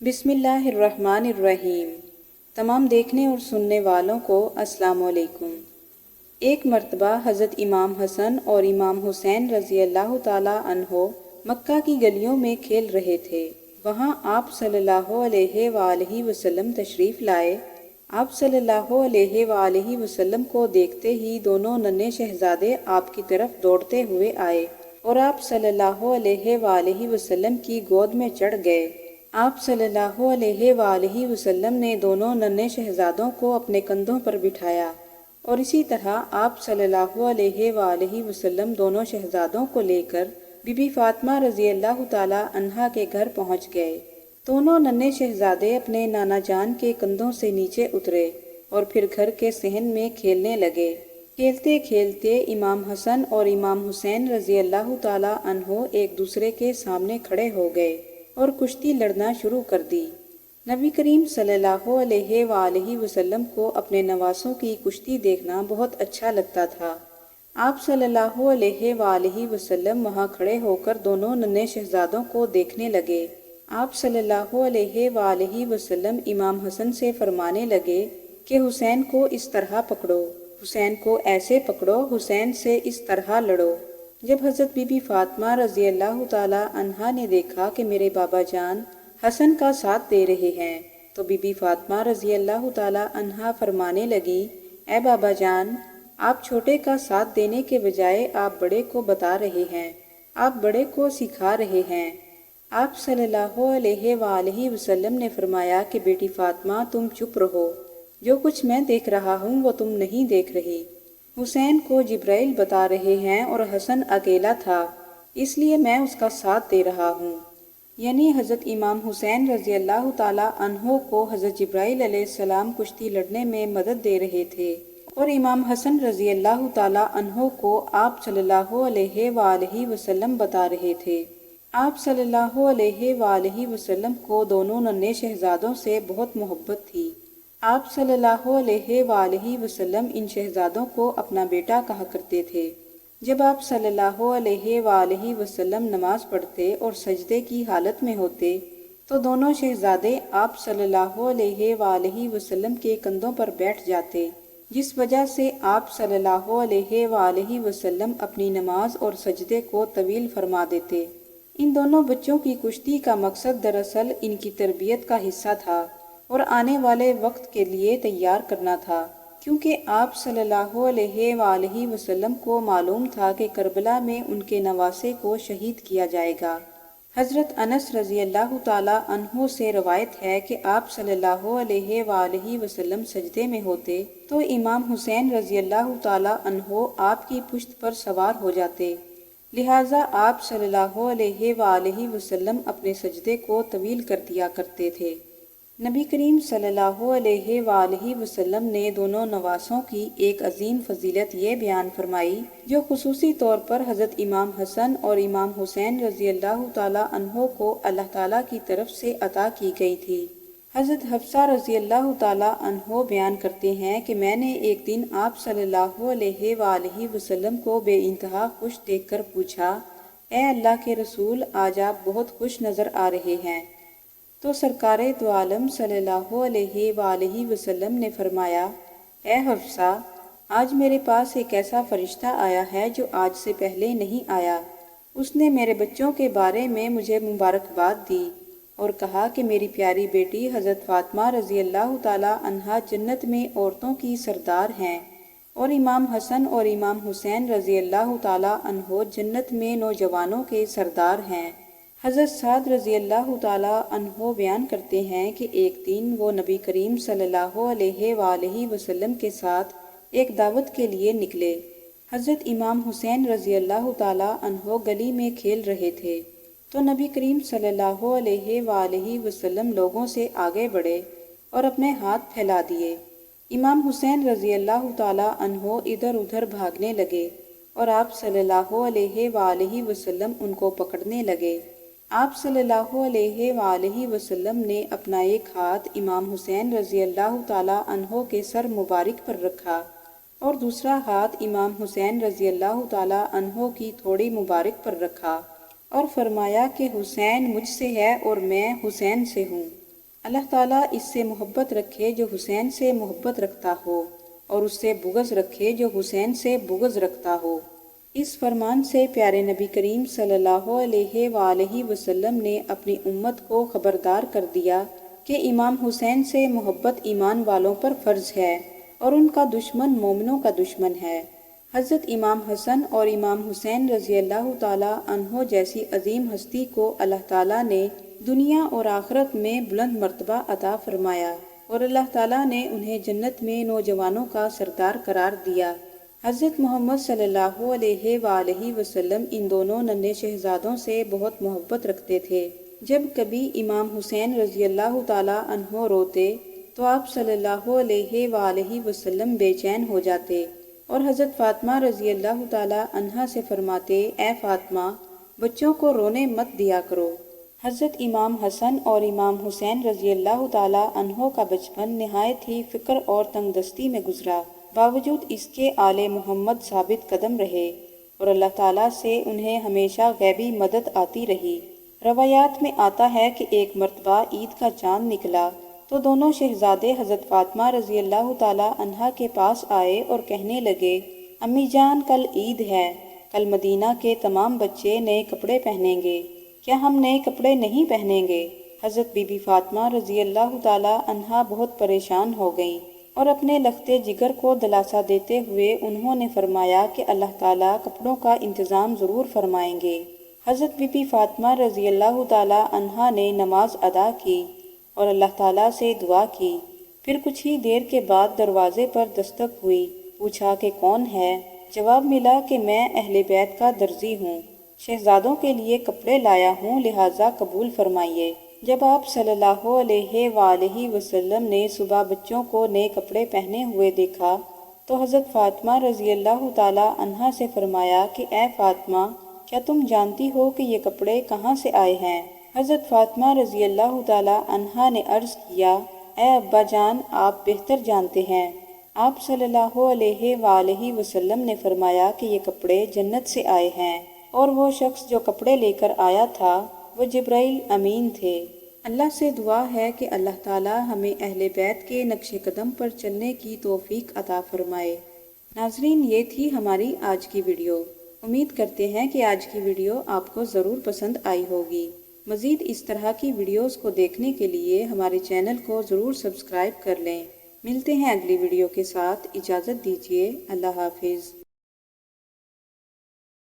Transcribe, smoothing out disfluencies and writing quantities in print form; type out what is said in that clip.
بسم اللہ الرحمن الرحیم۔ تمام دیکھنے اور سننے والوں کو السلام علیکم۔ ایک مرتبہ حضرت امام حسن اور امام حسین رضی اللہ تعالی عنہ مکہ کی گلیوں میں کھیل رہے تھے۔ وہاں آپ صلی اللہ علیہ وآلہ وسلم تشریف لائے۔ آپ صلی اللہ علیہ وآلہ وسلم کو دیکھتے ہی دونوں ننھے شہزادے آپ کی طرف دوڑتے ہوئے آئے اور آپ صلی اللہ علیہ وآلہ وسلم کی گود میں چڑھ گئے۔ آپ صلی اللہ علیہ وآلہ وسلم نے دونوں ننھے شہزادوں کو اپنے کندھوں پر بٹھایا اور اسی طرح آپ صلی اللہ علیہ وآلہ وسلم دونوں شہزادوں کو لے کر بی بی فاطمہ رضی اللہ تعالی عنہا کے گھر پہنچ گئے۔ دونوں ننھے شہزادے اپنے نانا جان کے کندھوں سے نیچے اترے اور پھر گھر کے صحن میں کھیلنے لگے۔ کھیلتے کھیلتے امام حسن اور امام حسین رضی اللہ تعالی عنہ ایک دوسرے کے سامنے کھڑے ہو گئے اور کشتی لڑنا شروع کر دی۔ نبی کریم صلی اللہ علیہ وآلہ وسلم کو اپنے نواسوں کی کشتی دیکھنا بہت اچھا لگتا تھا۔ آپ صلی اللہ علیہ وآلہ وسلم وہاں کھڑے ہو کر دونوں ننھے شہزادوں کو دیکھنے لگے۔ آپ صلی اللہ علیہ وآلہ وسلم امام حسن سے فرمانے لگے کہ حسین کو اس طرح پکڑو، حسین کو ایسے پکڑو، حسین سے اس طرح لڑو۔ جب حضرت بی بی فاطمہ رضی اللہ تعالی عنہا نے دیکھا کہ میرے بابا جان حسن کا ساتھ دے رہے ہیں تو بی بی فاطمہ رضی اللہ تعالی عنہا فرمانے لگی، اے بابا جان، آپ چھوٹے کا ساتھ دینے کے بجائے آپ بڑے کو بتا رہے ہیں، آپ بڑے کو سکھا رہے ہیں۔ آپ صلی اللہ علیہ وآلہ وسلم نے فرمایا کہ بیٹی فاطمہ تم چپ رہو، جو کچھ میں دیکھ رہا ہوں وہ تم نہیں دیکھ رہی۔ حسین کو جبرائیل بتا رہے ہیں اور حسن اکیلا تھا، اس لیے میں اس کا ساتھ دے رہا ہوں۔ یعنی حضرت امام حسین رضی اللہ تعالی عنہ کو حضرت جبرائیل علیہ السلام کشتی لڑنے میں مدد دے رہے تھے اور امام حسن رضی اللہ تعالی عنہ کو آپ صلی اللہ علیہ وآلہ وسلم بتا رہے تھے۔ آپ صلی اللہ علیہ وآلہ وسلم کو دونوں ننھے شہزادوں سے بہت محبت تھی۔ آپ صلی اللہ علیہ وآلہ وسلم ان شہزادوں کو اپنا بیٹا کہا کرتے تھے۔ جب آپ صلی اللہ علیہ وآلہ وسلم نماز پڑھتے اور سجدے کی حالت میں ہوتے تو دونوں شہزادے آپ صلی اللہ علیہ وآلہ وسلم کے کندھوں پر بیٹھ جاتے، جس وجہ سے آپ صلی اللہ علیہ وآلہ وسلم اپنی نماز اور سجدے کو طویل فرما دیتے۔ ان دونوں بچوں کی کشتی کا مقصد دراصل ان کی تربیت کا حصہ تھا اور آنے والے وقت کے لیے تیار کرنا تھا، کیونکہ آپ صلی اللہ علیہ وآلہ وسلم کو معلوم تھا کہ کربلا میں ان کے نواسے کو شہید کیا جائے گا۔ حضرت انس رضی اللہ تعالی عنہ سے روایت ہے کہ آپ صلی اللہ علیہ وآلہ وسلم سجدے میں ہوتے تو امام حسین رضی اللہ تعالی عنہ آپ کی پشت پر سوار ہو جاتے، لہٰذا آپ صلی اللہ علیہ وآلہ وسلم اپنے سجدے کو طویل کر دیا کرتے تھے۔ نبی کریم صلی اللہ علیہ وآلہ وسلم نے دونوں نواسوں کی ایک عظیم فضیلت یہ بیان فرمائی جو خصوصی طور پر حضرت امام حسن اور امام حسین رضی اللہ تعالی عنہ کو اللہ تعالیٰ کی طرف سے عطا کی گئی تھی۔ حضرت حفصہ رضی اللہ تعالی عنہ بیان کرتے ہیں کہ میں نے ایک دن آپ صلی اللہ علیہ وآلہ وسلم کو بے انتہا خوش دیکھ کر پوچھا، اے اللہ کے رسول، آج آپ بہت خوش نظر آ رہے ہیں۔ تو سرکار دو عالم صلی اللہ علیہ وآلہ وسلم نے فرمایا، اے حفصہ، آج میرے پاس ایک ایسا فرشتہ آیا ہے جو آج سے پہلے نہیں آیا۔ اس نے میرے بچوں کے بارے میں مجھے مبارکباد دی اور کہا کہ میری پیاری بیٹی حضرت فاطمہ رضی اللہ تعالی عنہا جنت میں عورتوں کی سردار ہیں اور امام حسن اور امام حسین رضی اللہ تعالی عنہ جنت میں نوجوانوں کے سردار ہیں۔ حضرت سعد رضی اللہ تعالی عنہ بیان کرتے ہیں کہ ایک دن وہ نبی کریم صلی اللہ علیہ وآلہ وسلم کے ساتھ ایک دعوت کے لیے نکلے۔ حضرت امام حسین رضی اللہ تعالی عنہ گلی میں کھیل رہے تھے تو نبی کریم صلی اللہ علیہ وآلہ وسلم لوگوں سے آگے بڑھے اور اپنے ہاتھ پھیلا دیے۔ امام حسین رضی اللہ تعالی عنہ ادھر ادھر بھاگنے لگے اور آپ صلی اللہ علیہ وآلہ وسلم ان کو پکڑنے لگے۔ آپ صلی اللہ علیہ وآلہ وسلم نے اپنا ایک ہاتھ امام حسین رضی اللہ تعالی عنہ کے سر مبارک پر رکھا اور دوسرا ہاتھ امام حسین رضی اللہ تعالی عنہ کی تھوڑی مبارک پر رکھا اور فرمایا کہ حسین مجھ سے ہے اور میں حسین سے ہوں۔ اللہ تعالیٰ اس سے محبت رکھے جو حسین سے محبت رکھتا ہو، اور اس سے بغض رکھے جو حسین سے بغض رکھتا ہو۔ اس فرمان سے پیارے نبی کریم صلی اللہ علیہ وآلہ وسلم نے اپنی امت کو خبردار کر دیا کہ امام حسین سے محبت ایمان والوں پر فرض ہے، اور ان کا دشمن مومنوں کا دشمن ہے۔ حضرت امام حسن اور امام حسین رضی اللہ تعالیٰ عنہ جیسی عظیم ہستی کو اللہ تعالیٰ نے دنیا اور آخرت میں بلند مرتبہ عطا فرمایا، اور اللہ تعالیٰ نے انہیں جنت میں نوجوانوں کا سردار قرار دیا۔ حضرت محمد صلی اللہ علیہ وآلہ وسلم ان دونوں ننھے شہزادوں سے بہت محبت رکھتے تھے۔ جب کبھی امام حسین رضی اللہ تعالیٰ عنہ روتے تو آپ صلی اللہ علیہ وآلہ وسلم بے چین ہو جاتے، اور حضرت فاطمہ رضی اللہ تعالیٰ عنہا سے فرماتے، اے فاطمہ، بچوں کو رونے مت دیا کرو۔ حضرت امام حسن اور امام حسین رضی اللہ تعالیٰ عنہ کا بچپن نہایت ہی فقر اور تنگ دستی میں گزرا، باوجود اس کے آل محمد ثابت قدم رہے، اور اللہ تعالیٰ سے انہیں ہمیشہ غیبی مدد آتی رہی۔ روایات میں آتا ہے کہ ایک مرتبہ عید کا چاند نکلا تو دونوں شہزادے حضرت فاطمہ رضی اللہ تعالیٰ عنہا کے پاس آئے اور کہنے لگے، امی جان، کل عید ہے، کل مدینہ کے تمام بچے نئے کپڑے پہنیں گے، کیا ہم نئے کپڑے نہیں پہنیں گے؟ حضرت بی بی فاطمہ رضی اللہ تعالیٰ عنہا بہت پریشان ہو گئیں، اور اپنے لخت جگر کو دلاسا دیتے ہوئے انہوں نے فرمایا کہ اللہ تعالیٰ کپڑوں کا انتظام ضرور فرمائیں گے۔ حضرت بی بی فاطمہ رضی اللہ تعالیٰ عنہا نے نماز ادا کی اور اللہ تعالیٰ سے دعا کی۔ پھر کچھ ہی دیر کے بعد دروازے پر دستک ہوئی۔ پوچھا کہ کون ہے؟ جواب ملا کہ میں اہل بیت کا درزی ہوں، شہزادوں کے لیے کپڑے لایا ہوں، لہٰذا قبول فرمائیے۔ جب آپ صلی اللہ علیہ وآلہ وسلم نے صبح بچوں کو نئے کپڑے پہنے ہوئے دیکھا تو حضرت فاطمہ رضی اللہ تعالیٰ عنہا سے فرمایا کہ اے فاطمہ، کیا تم جانتی ہو کہ یہ کپڑے کہاں سے آئے ہیں؟ حضرت فاطمہ رضی اللہ تعالیٰ عنہا نے عرض کیا، اے ابا جان، آپ بہتر جانتے ہیں۔ آپ صلی اللہ علیہ وآلہ وسلم نے فرمایا کہ یہ کپڑے جنت سے آئے ہیں، اور وہ شخص جو کپڑے لے کر آیا تھا وہ جبرائیل امین تھے۔ اللہ سے دعا ہے کہ اللہ تعالی ہمیں اہل بیت کے نقش قدم پر چلنے کی توفیق عطا فرمائے۔ ناظرین، یہ تھی ہماری آج کی ویڈیو۔ امید کرتے ہیں کہ آج کی ویڈیو آپ کو ضرور پسند آئی ہوگی۔ مزید اس طرح کی ویڈیوز کو دیکھنے کے لیے ہمارے چینل کو ضرور سبسکرائب کر لیں۔ ملتے ہیں اگلی ویڈیو کے ساتھ، اجازت دیجیے، اللہ حافظ۔